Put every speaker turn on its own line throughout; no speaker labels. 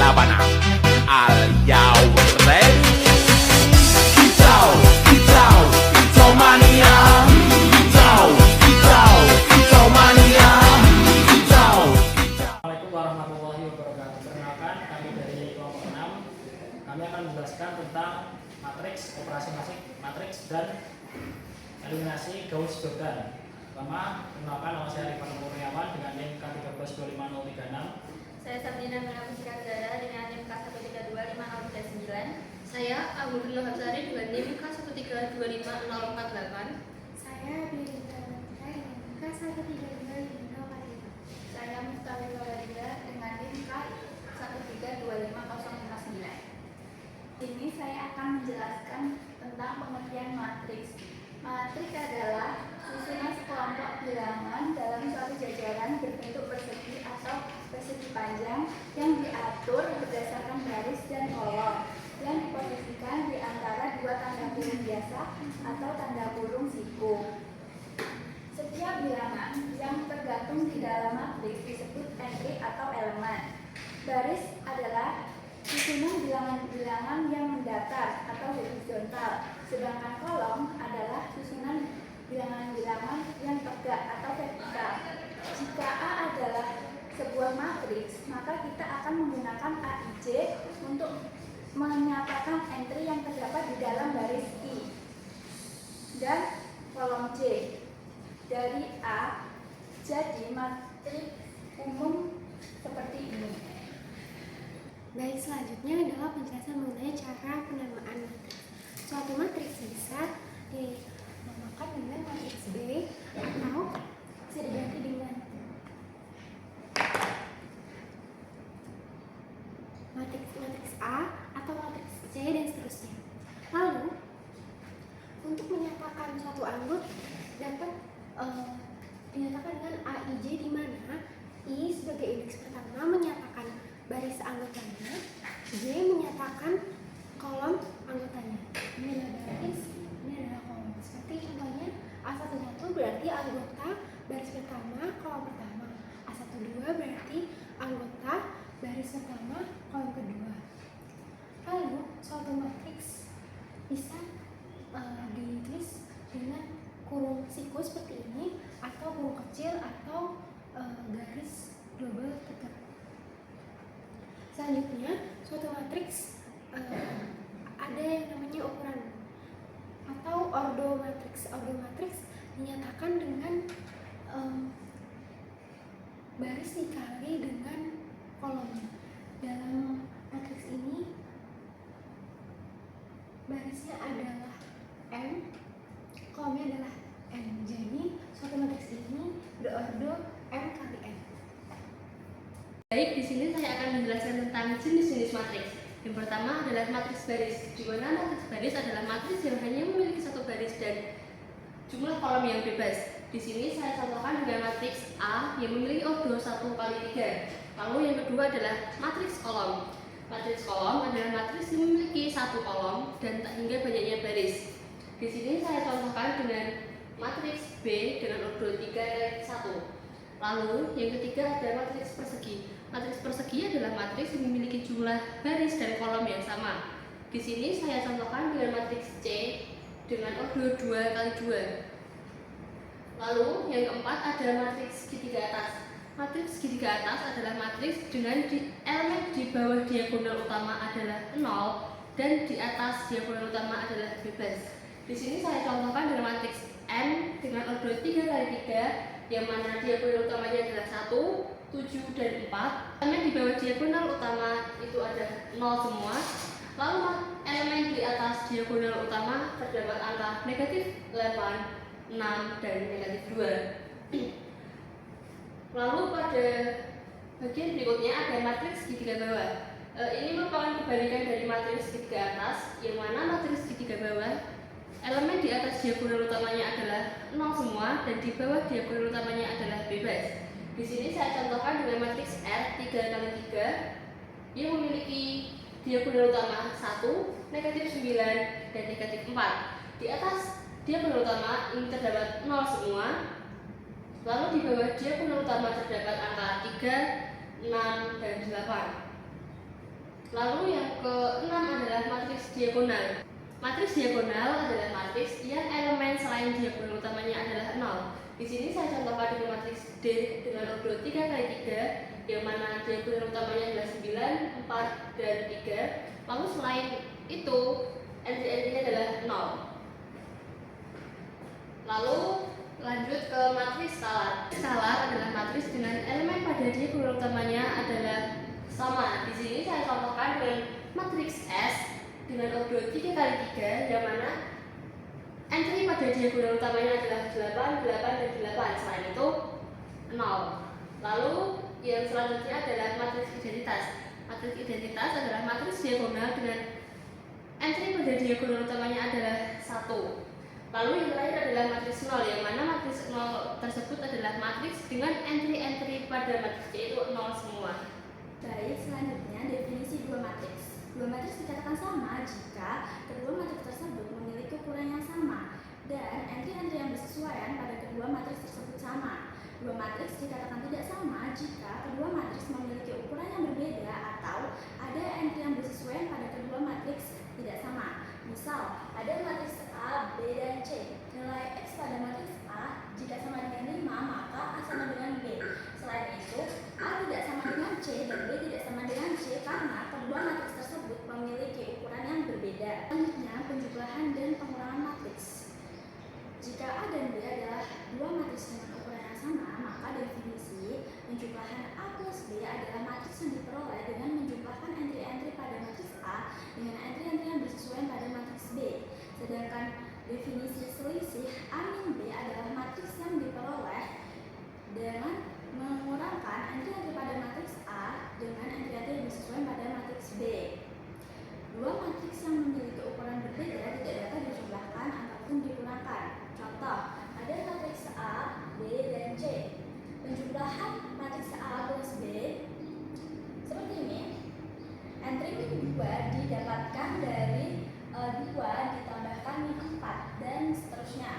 Sabana. Are you ready? Kicau, kicau, kicau mania. Kicau, kicau, kicau mania. Kicau, kicau.
Assalamualaikum warahmatullahi wabarakatuh. Perkenalkan, kami dari kelompok 6. Kami akan menjelaskan tentang matriks, operasi matriks dan eliminasi Gauss-Jordan. Pertama, perkenalkan, nama saya Rifan Kurniawan dengan NIM K1325036.
Saya Sabrina Melakukan Zara dengan NIM K1325039.
Saya Abdul Habsari dengan NIM K1325048.
Saya Birinda Mitra dengan K1325045.
Saya Mustawil Waladila dengan NIM K1325059. Ini saya akan menjelaskan tentang pengertian matriks. Matriks adalah susunan sekelompok bilangan dalam suatu jajaran berbentuk persegi atau persegi panjang yang diatur berdasarkan baris dan kolom yang diposisikan di antara dua tanda kurung biasa atau tanda kurung siku. Setiap bilangan yang tergantung di dalam matriks disebut entry atau elemen. Baris adalah susunan bilangan-bilangan yang mendatar atau horizontal, sedangkan kolom adalah susunan bilangan-bilangan yang tegak atau vertikal. Jika A adalah sebuah matriks, maka kita akan menggunakan AIJ untuk menyatakan entry yang terdapat di dalam baris I dan kolom J dari A. Jadi matriks umum seperti ini.
Baik, selanjutnya adalah penjelasan mengenai cara penamaan matriks. Suatu matriks bisa dinamakan dengan matriks B atau bisa diganti dengan matriks A atau matriks C dan seterusnya. Lalu, untuk menyatakan suatu anggot dapat dinyatakan dengan AIJ, di mana I sebagai indeks pertama menyatakan baris anggotanya, J menyatakan kolom anggotanya. Ini adalah baris, ini adalah kolom. Seperti contohnya A11 berarti anggota baris pertama, kolom pertama. A12 berarti anggota baris pertama, kolom kedua. Lalu suatu matriks bisa ditulis dengan kurung siku seperti ini, atau kurung kecil, atau garis double tetap. Selanjutnya, suatu matriks ada yang namanya ukuran atau ordo matriks. Ordo matriks dinyatakan dengan baris dikali dengan kolomnya. Dalam matriks ini barisnya adalah M, kolomnya adalah N. Jadi suatu matriks ini berordo M kali N.
Baik, di sini saya akan menjelaskan tentang jenis-jenis matriks. Yang pertama adalah matriks baris, di mana matriks baris adalah matriks yang hanya memiliki satu baris dan jumlah kolom yang bebas. Di sini saya contohkan dengan matriks A yang memiliki ordo 1×3. Lalu yang kedua adalah matriks kolom. Matriks kolom adalah matriks yang memiliki satu kolom dan tak hingga banyaknya baris. Di sini saya contohkan dengan matriks B dengan ordo 3×1. Lalu yang ketiga ada matriks persegi. Matriks persegi adalah matriks yang memiliki jumlah baris dan kolom yang sama. Di sini saya contohkan dengan matriks C dengan ordo 2×2. Lalu yang keempat ada matriks segitiga atas. Matriks segitiga atas adalah matriks dengan elemen di bawah diagonal utama adalah 0 dan di atas diagonal utama adalah bebas. Di sini saya contohkan dengan matriks M dengan ordo 3×3, yang mana diagonal utamanya adalah 1, 7, dan 4. Elemen di bawah diagonal utama itu ada 0 semua. Lalu elemen di atas diagonal utama terdapat angka negatif 8, 6, dan negatif 2. Lalu pada bagian berikutnya ada matriks segitiga bawah. Ini merupakan kebalikan dari matriks segitiga atas, yang mana matriks segitiga bawah elemen di atas diagonal utamanya adalah 0 semua dan di bawah diagonal utamanya adalah bebas. Di sini saya contohkan dengan matriks R 3×3 yang memiliki diagonal utama 1, negatif 9, dan negatif 4. Di atas diagonal utama ini terdapat 0 semua. Lalu di bawah diagonal utama terdapat angka 3, 6, dan 8. Lalu yang keenam adalah matriks diagonal. Matriks diagonal adalah matriks yang elemen selain diagonal utamanya adalah 0. Di sini saya contohkan dengan matriks D dengan ordo 3 kali 3, yang mana diagonal utamanya adalah 9, 4, dan 3. Lalu selain itu, entry-entry-nya adalah 0. Lalu lanjut ke matriks skalar. Skalar adalah matriks dengan elemen pada diagonal utamanya adalah sama. Di sini saya contohkan dengan matriks S dengan ordo 3 kali 3, yang mana entry pada diagonal utamanya adalah 8, 8, dan 8. Selain itu 0. Lalu yang selanjutnya adalah matriks identitas. Matriks identitas adalah matriks diagonal dengan entry pada diagonal utamanya adalah 1. Lalu yang terakhir adalah matriks 0, yang mana matriks 0 tersebut adalah matriks dengan entry-entry pada matriks yaitu 0 semua.
Baik, selanjutnya definisi dua matriks. Dua matriks dikatakan sama jika kedua matriks tersebut memiliki ukuran yang sama dan entry-entry yang bersesuaian pada kedua matriks tersebut sama. Dua matriks dikatakan tidak sama jika kedua matriks memiliki ukuran yang berbeda atau ada entry yang bersesuaian pada kedua matriks tidak sama. Misal, ada matriks A, B, dan C. Nilai X pada matriks A jika sama dengan 5, maka A sama dengan B. Selain itu, A tidak sama dengan C dan B tidak sama dengan C karena kedua matriks tersebut memiliki ukuran yang berbeda. Selanjutnya, penjumlahan dan pengurangan matriks. Jika A dan B adalah dua matriks dengan ukuran yang sama, maka definisi penjumlahan A plus B adalah matriks yang diperoleh dengan menjumlahkan entry-entry pada matriks A dengan entry-entry yang bersesuaian pada matriks B. Sedangkan definisi selisih A min B adalah matriks yang diperoleh dengan mengurangkan entry-entry pada matriks A dengan entry-entry yang bersesuaian pada matriks B. Dua matriks yang memiliki ukuran berbeda tidak dapat dijumlahkan ataupun dikurangkan. Contoh, ada matriks A, B, dan C. Penjumlahan matriks A plus B seperti ini. Entry min 2 didapatkan dari 2 ditambahkan min 4 dan seterusnya.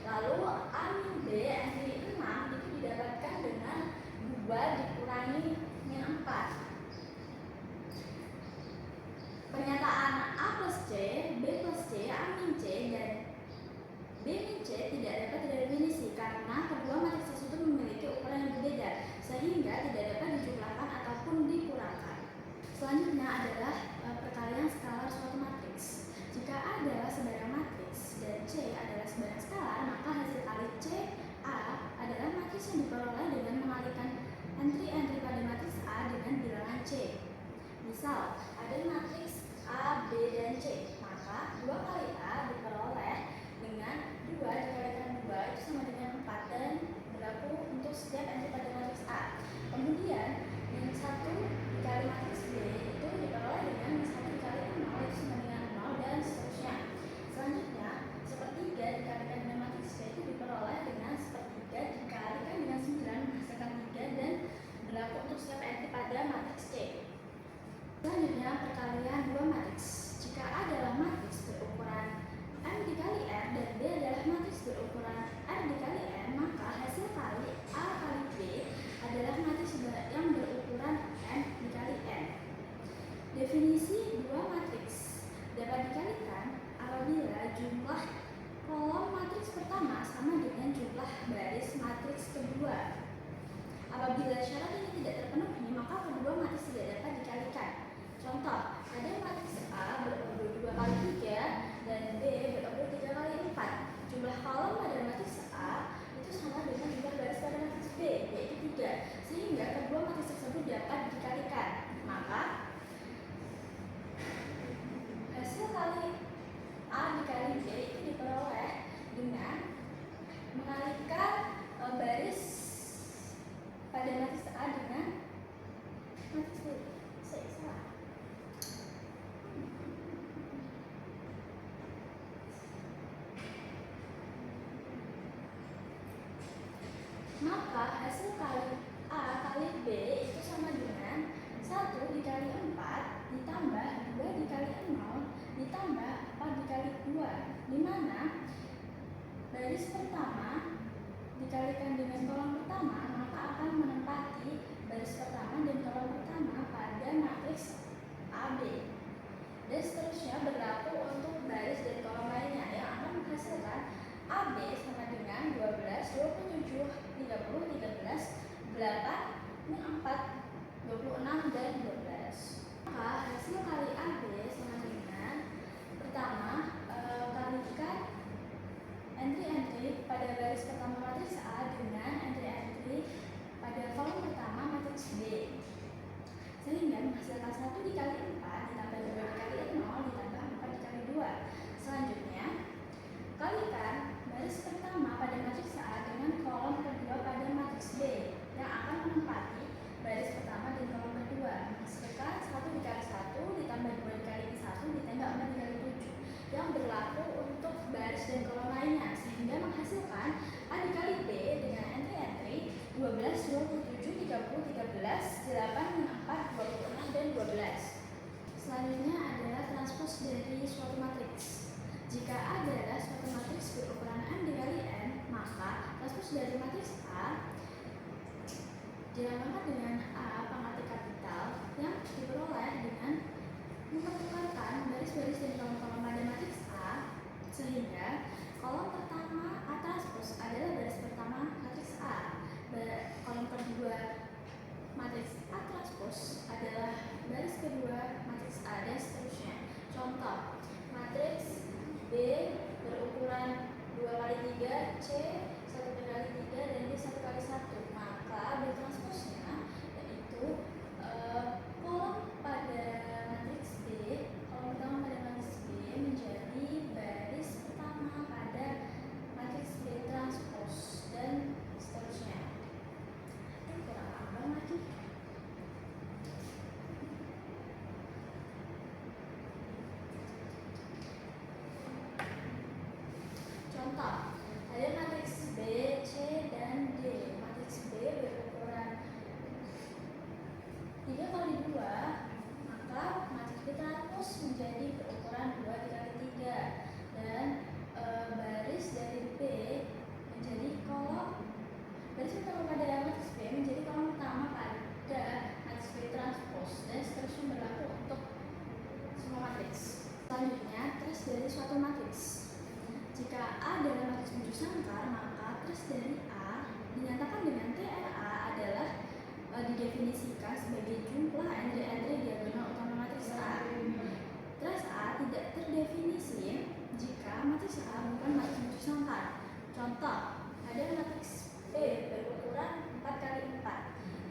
Lalu A min B entry 6 itu didapatkan dengan 2 dikurangi min 4. Pernyataan A plus C, B plus C, A min C, dan B min C tidak dapat didefinisi karena kedua matriks tersebut memiliki ukuran yang berbeda sehingga tidak dapat dijumlahkan ataupun dikurangkan. Selanjutnya adalah perkalian skalar suatu matriks. Jika A adalah sebarang matriks dan C adalah sebarang skalar, maka hasil kali C A adalah matriks yang diperoleh dengan mengalikan entry-entry pada matriks A dengan bilangan C. Misal, ada matriks A, B, dan C, maka 2 kali A diperoleh dengan 2 dikalikan 2 itu sama dengan 4 dan berlaku untuk setiap entry pada matriks A. Kemudian, min 1 dikali matriks B itu diperoleh dengan min 1 dikali 0 itu sama dengan 0 dan seterusnya. Selanjutnya, sepertiga dikalikan dengan matriks C itu diperoleh dengan sepertiga dikalikan dengan 9 menghasilkan 3 dan berlaku untuk setiap entry pada matriks C. Selanjutnya, perkalian dua matriks. Jika A adalah matriks berukuran M dikali R dan B adalah matriks berukuran R dikali M, maka hasil kali A kali B adalah matriks yang berukuran M dikali N. Definisi dua matriks dapat dikalikan apabila jumlah kolom matriks pertama sama dengan jumlah baris matriks kedua. Apabila syarat ini tidak terpenuhi, maka kedua matriks tidak dapat dikalikan. Contoh, ada matriks A berordo 2 kali 3 dan B berordo 3 kali 4. Jumlah kolom pada matriks A itu sama dengan jumlah baris pada matriks B, yaitu 3. Sehingga kedua matriks tersebut dapat dikalikan. Maka hasil kali A dikali B itu diperoleh dengan mengalihkan baris pada matriks A dengan matriks B. Salah. Maka hasil kali A kali B itu sama dengan 1 dikali 4 ditambah 2 dikali 0 ditambah 4 dikali 2, di mana baris pertama dikalikan dengan kolom pertama, maka akan menempati baris pertama dan kolom pertama pada matriks AB. seterusnya berlaku untuk baris dan kolom lainnya yang akan menghasilkan AB sama dengan 12, 27, 30, 13, 8, 4, 26, dan 12. Maka hasil kali AB sama dengan pertama kalikan entry-entry pada baris pertama matriks A dengan entry-entry pada kolom pertama matriks B, sehingga menghasilkan 1 dikali 4 ditambah 2 dikali 0 ditambah 4 dikali 2. Selanjutnya kalikan baris pertama pada matriks A dengan kolom kedua pada matriks B yang akan menempati baris pertama dan kolom kedua, menghasilkan 1 dikali 1 ditambah 2 dikali 1 ditambah 4 dikali 7 yang berlaku untuk baris dan kolom lainnya, sehingga menghasilkan A dikali B dengan entry-entry 12, 27, 30, 13, 8, 4, 26, dan 12. Selanjutnya adalah transpos dari suatu matriks. Jika A adalah suatu matriks berukuran M dikali N, maka transpos dari matriks A dilambangkan dengan A pangkat kapital yang diperoleh dengan mempertukarkan baris-baris dan kolom-kolom pada matriks A, sehingga kolom pertama A transpos adalah baris pertama matriks A, kolom kedua matriks A transpos adalah baris kedua matriks A, dan seterusnya. Contoh, matriks B berukuran 2x3, C 1x3, dan D 1x1, maka B transposnya yaitu kolom pada matriks B, kolom pertama pada matriks B menjadi baris pertama pada matriks B transpos, dan seterusnya. Kurang apa lagi? Contoh, ada matriks B, C, dan D. Matriks B berukuran 3x2, maka matriks B transpos menjadi berukuran 2x3, dan baris dari B menjadi kolom baris pertama pada matriks B menjadi kolom pertama pada matriks B transpos, dan seterusnya berlaku untuk semua matriks. Selanjutnya, trace dari suatu matriks. Jika A adalah matriks buncit sangkar, maka trace dari A dinyatakan dengan TRA adalah didefinisikan sebagai jumlah entry-entry diagonal utama matriks A. Trace A tidak terdefinisi jika matriks A bukan matriks buncit sangkar. Contoh, ada matriks B berukuran 4x4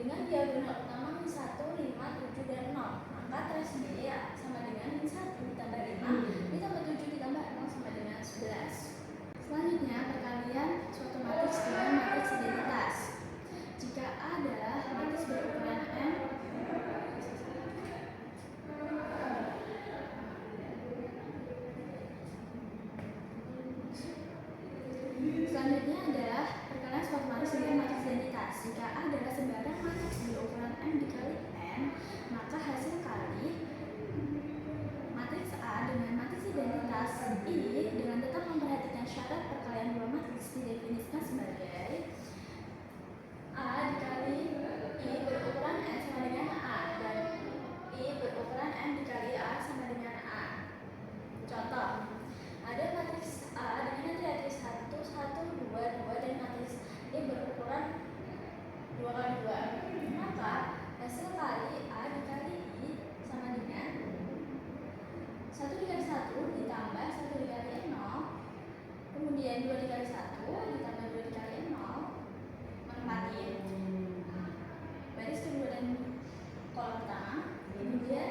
dengan diagonal utama min 1, 5, 7, dan 0. Maka trace B sama dengan min 1 ditambah 5 ditambah 7 ditambah 0 sama dengan 11. Selanjutnya, perkalian suatu matriks dengan matriks identitas. Jika A adalah matriks berukuran M Selanjutnya adalah perkalian suatu matriks dengan matriks identitas. Jika A adalah sembarang matriks berukuran M dikali N, maka hasil kali matriks A dengan matriks identitas I dengan tetap memperhatikan syarat perkalian dua matriks didefinisikan sebagai A dikali I berukuran N sama dengan A, dan I berukuran M dikali A sama dengan A. Contoh, ada matriks A dengan entry 1, 1, 2, 2, dan matriks I berukuran 2x2. Maka hasil kali A dikali I sama dengan 1 dikali 1 ditambah 1 dikali 0, kemudian 2 dikali 1 ditambah 2 dikali 0, menempati baris kedua dan kolom pertama, kemudian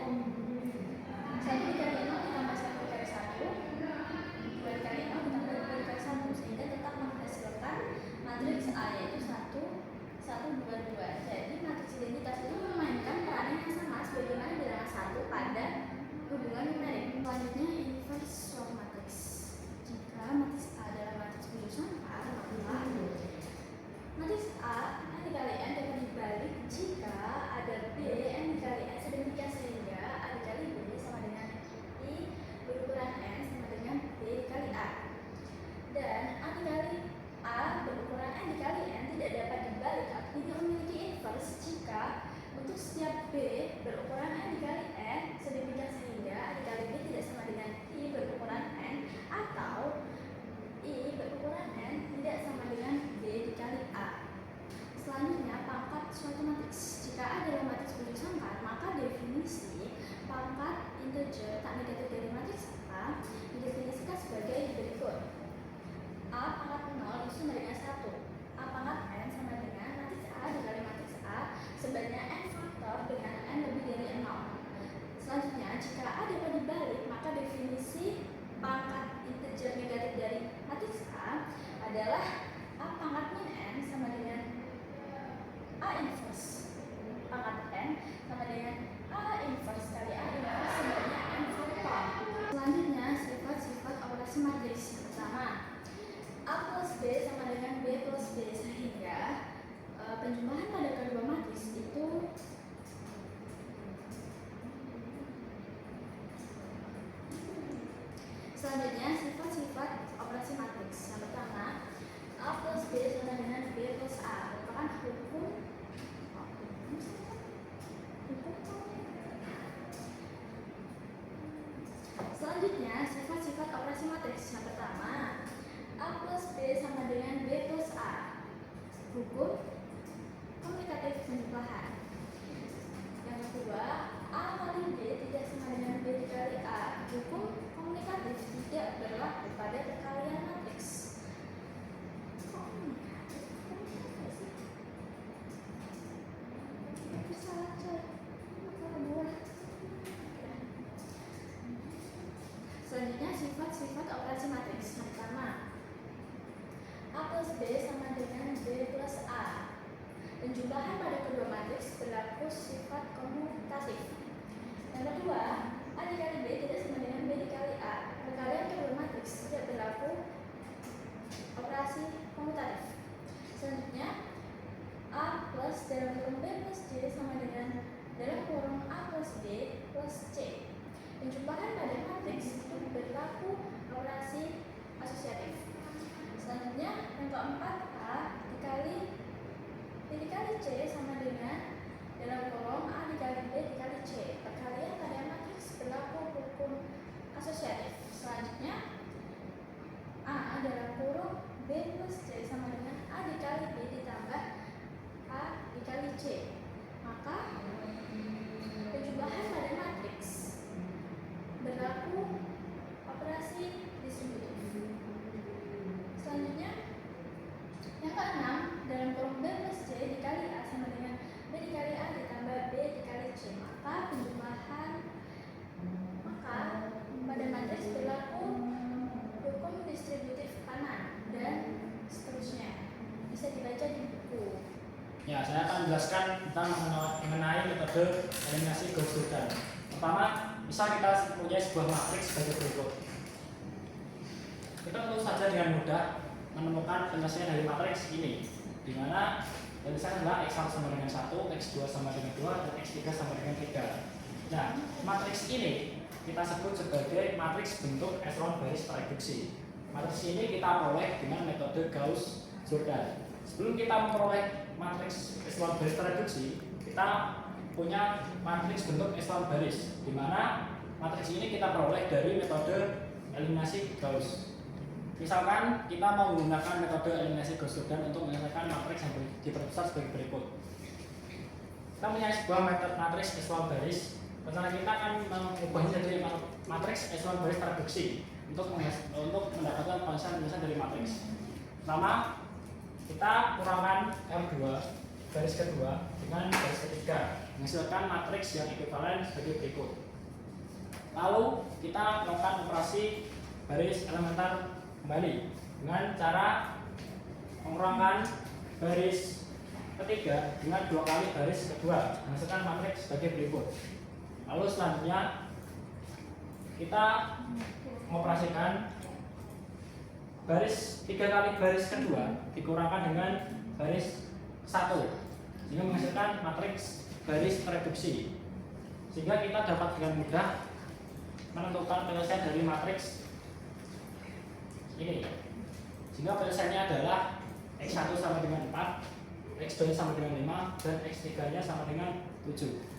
1 dikali 0 ditambah 1 dikali 1, 2 dikali 0 ditambah 2 dikali 1, sehingga tetap menghasilkan matriks A yaitu 1, 1, 2, 2. Jadi matriks identitas itu memainkan peran yang sama sebagaimana bilangan 1 pada hubungan numerik. Selanjutnya operasi matriks. Pertama, A plus B sama dengan B plus B, sehingga penjumlahan pada kedua matriks itu selanjutnya sifat-sifat operasi matriks. Yang pertama, A plus B sama dengan B plus A merupakan hukum selanjutnya sifat-sifat operasi matriks. Yang pertama, A plus B sama dengan B plus A, hukum komutatif penjumlahan. Yang kedua, A kali B tidak sama dengan B dikali A, hukum komunikatif tidak berlaku pada perkalian matriks. Selanjutnya sifat-sifat operasi matriks. Yang pertama, A plus B sama dengan B plus A. Penjumlahan pada kedua matriks berlaku sifat komutatif. Yang kedua, A dikali B tidak sama dengan B dikali A. Perkalian kedua matriks tidak berlaku operasi komutatif. Selanjutnya, A plus dalam kurung B plus C sama dengan dalam kurung A plus B plus C. Penjumlahan pada matriks itu berlaku operasi asosiatif. Selanjutnya, yang keempat, A dikali B dikali C sama dengan dalam kolom A dikali B dikali C. Perkalian pada matriks berlaku hukum asosiatif. Selanjutnya, A dalam kurung B plus C sama dengan A dikali B ditambah A dikali C. Maka penjumlahan pada matriks berlaku operasi distributif. Selanjutnya, yang keenam, dalam kurung B plus C dikali A sama dengan B dikali A ditambah B dikali C. Maka pada matriks berlaku hukum distributif kanan dan seterusnya. Bisa dibaca di buku.
Ya, saya akan menjelaskan tentang mengenai metode eliminasi Gauss-Jordan. Pertama, misal kita mempunyai sebuah matriks sebagai berikut. Kita tentu saja dengan mudah menemukan penyelesaian dari matriks ini, di mana tulisannya adalah X1 sama dengan 1, X2 sama dengan 2, dan X3 sama dengan 3. Nah, matriks ini kita sebut sebagai matriks bentuk echelon baris tereduksi. Matriks ini kita peroleh dengan metode Gauss-Jordan. Sebelum kita memperoleh matriks echelon baris tereduksi, kita punya matriks bentuk echelon baris, di mana matriks ini kita peroleh dari metode eliminasi Gauss. Misalkan kita mau menggunakan metode eliminasi Gauss-Jordan untuk menyelesaikan matriks yang diperbesar sebagai berikut. Kita punya sebuah metode matriks echelon baris. Rencana kita akan mengubahnya jadi matriks echelon baris tereduksi untuk mendapatkan penyelesaian dari matriks. Pertama, kita kurangkan R2 baris kedua dengan baris ketiga, menghasilkan matriks yang ekuivalen sebagai berikut. Lalu kita melakukan operasi baris elementer kembali dengan cara mengurangkan baris ketiga dengan 2 kali baris kedua, menghasilkan matriks sebagai berikut. Lalu selanjutnya kita mengoperasikan baris 3 kali baris kedua dikurangkan dengan baris 1, sehingga menghasilkan matriks baris tereduksi, sehingga kita dapat dengan mudah menentukan penyelesaian dari matriks ini. Sehingga penyelesaiannya adalah X1 sama dengan 4, X2 sama dengan 5, dan X3 nya sama dengan 7.